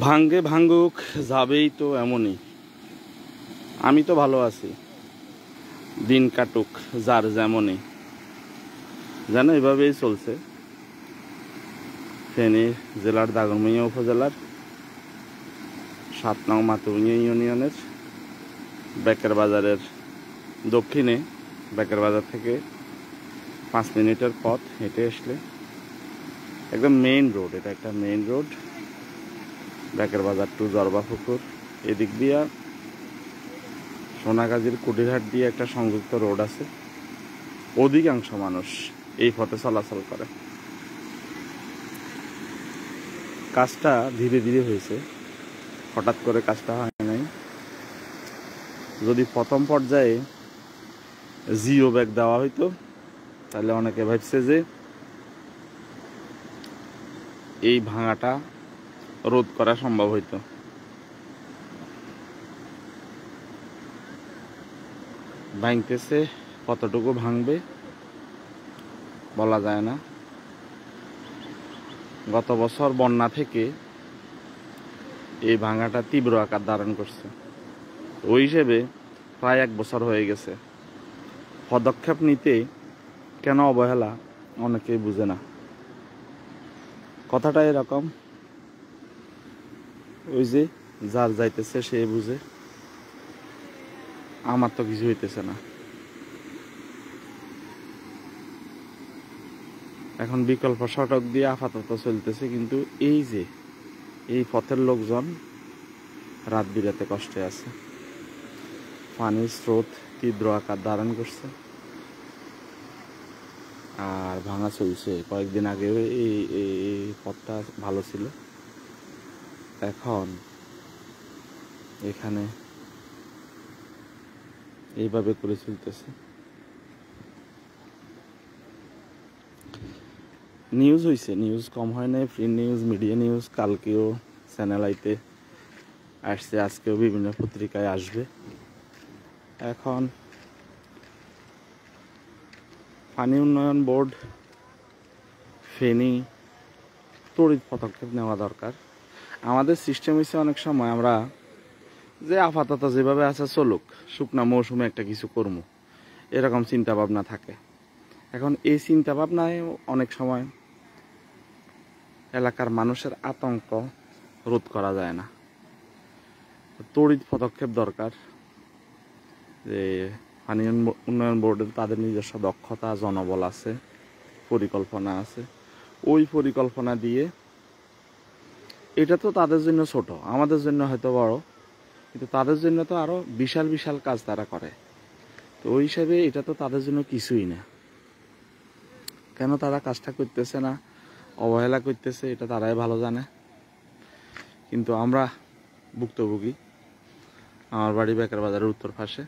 ভাঙ্গে ভাঙ্গুক, যাবেই তো এমনই। আমি তো ভালো আছি, দিন কাটুক যার যেমনই। যেন এভাবেই চলছে ফেনী জেলার দাগনভূঞা উপজেলার ৭ নং মাতুমিয়া ইউনিয়নের বেকের বাজারের দক্ষিণে। বেকের বাজার থেকে 5 মিনিটের পথ হেঁটে আসলে একদম মেইন রোড। এটা একটা মেইন রোড, বেকের বাজার টু জরবাপুকুর। এদিক দিয়া সোনাগাজীর কুটিরহাট দিয়ে একটা সংযুক্ত রোড আছে। অধিকাংশ মানুষ এই পথে চলাচল করে। কাজটা ধীরে ধীরে হয়েছে, হঠাৎ করে কাজটা হয় নাই। যদি প্রথম পর্যায়ে জিও ব্যাগ দেওয়া হইতো তাহলে অনেকে ভাবছে যে এই ভাঙাটা রোধ করা সম্ভব হইতো। ভাঙতেছে, কতটুকু ভাঙবে বলা যায় না। গত বছর বন্যা থেকে এই ভাঙাটা তীব্র আকার ধারণ করছে। ওই হিসেবে প্রায় 1 বছর হয়ে গেছে। পদক্ষেপ নিতে কেন অবহেলা অনেকেই বুঝে না। কথাটা এরকম, ওই যে যার যাইতেছে সে বুঝে। আমার তো কিছু হইতেছে না। এখন বিকল্প সড়ক দিয়ে আপাতত চলতেছে, কিন্তু এই যে এই পথের লোকজন রাত বিরাতে কষ্টে আছে। পানির স্রোত তীব্র আকার ধারণ করছে আর ভাঙা চলছে। কয়েকদিন আগেও এই পথটা ভালো ছিল, এখন এখানে এইভাবে করে চলতেছে। নিউজ হয়েছে, নিউজ কম হয় নাই। প্রিন্ট নিউজ, মিডিয়া নিউজ কালকেও চ্যানেল আইতে আসছে, আজকেও বিভিন্ন পত্রিকায় আসবে। এখন পানি উন্নয়ন বোর্ড, ফেনী তড়িৎ পদক্ষেপ নেওয়া দরকার। আমাদের সিস্টেম হচ্ছে অনেক সময় আমরা যে আপাতত যেভাবে আছে চলুক, শুকনা মৌসুমে একটা কিছু করবো, এরকম চিন্তা ভাবনা থাকে। এখন এই চিন্তা ভাবনায় অনেক সময় এলাকার মানুষের আতঙ্ক রোধ করা যায় না। তড়িৎ পদক্ষেপ দরকার। যে পানি উন্নয়ন বোর্ডের তাদের নিজস্ব দক্ষতা, জনবল আছে, পরিকল্পনা আছে। ওই পরিকল্পনা দিয়ে, এটা তো তাদের জন্য ছোট, আমাদের জন্য হয়তো বড়, কিন্তু তাদের জন্য তো আরো বিশাল বিশাল কাজ তারা করে। তো ওই হিসাবে এটা তো তাদের জন্য কিছুই না। কেন তারা কাজটা করতেছে না, অবহেলা করতেছে, এটা তারাই ভালো জানে। কিন্তু আমরা ভুক্তভোগী। আমার বাড়ি বেকের বাজারের উত্তর পাশে,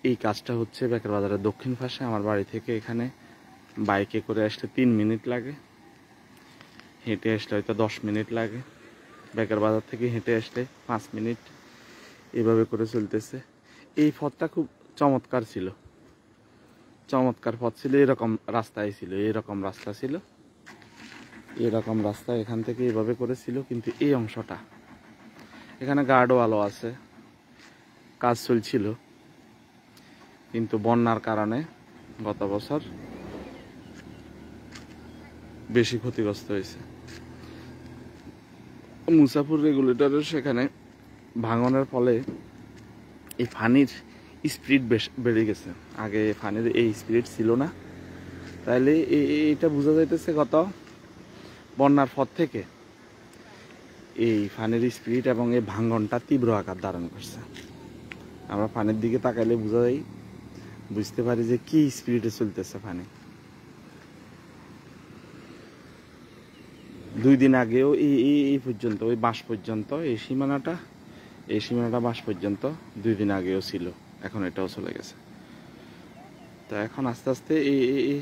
এই কাজটা হচ্ছে বেকের বাজারের দক্ষিণ পাশে। আমার বাড়ি থেকে এখানে বাইকে করে আসলে 3 মিনিট লাগে, হেঁটে আসলে হয়তো 10 মিনিট লাগে, বেকের বাজার থেকে হেঁটে আসলে 5 মিনিট। এভাবে করে চলতেছে। এই পথটা খুব চমৎকার ছিল, চমৎকার পথ ছিল। এরকম রাস্তায় ছিল, এরকম রাস্তা ছিল, এরকম রাস্তা এখান থেকে এভাবে করেছিল। কিন্তু এই অংশটা, এখানে গার্ডওয়ালও আছে, কাজ চলছিল, কিন্তু বন্যার কারণে গত বছর বেশি ক্ষতিগ্রস্ত হয়েছে। মুসাফুর রেগুলেটরের সেখানে ভাঙনের ফলে এই পানির স্পিড বেড়ে গেছে। আগে পানির এই স্পিড ছিল না। তাইলে এটা বোঝা যাইতেছে গত বন্যার পর থেকে এই পানির স্পিড এবং এই ভাঙনটা তীব্র আকার ধারণ করছে। আমরা পানির দিকে তাকাইলে বুঝতে পারি যে কি স্পিডে চলতেছে পানি। 2 দিন আগেও এই পর্যন্ত, ওই বাঁশ পর্যন্ত, এই সীমানাটা বাঁশ পর্যন্ত 2 দিন আগেও ছিল, এখন এটাও চলে গেছে। তো এখন আস্তে আস্তে এই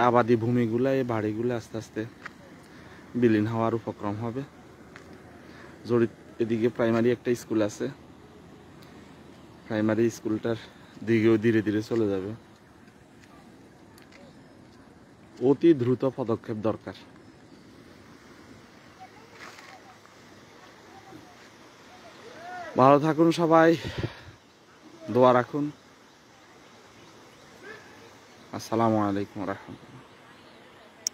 আবাদি ভূমিগুলা, এই বাড়িগুলো আস্তে আস্তে বিলীন হওয়ার উপক্রম হবে। জড়িত এদিকে প্রাইমারি একটা স্কুল আছে, প্রাইমারি স্কুলটার দিকেও ধীরে ধীরে চলে যাবে। অতি দ্রুত পদক্ষেপ দরকার। ভালো থাকুন সবাই, দোয়া রাখুন। আসসালামু আলাইকুম রহমতুল্লাহ।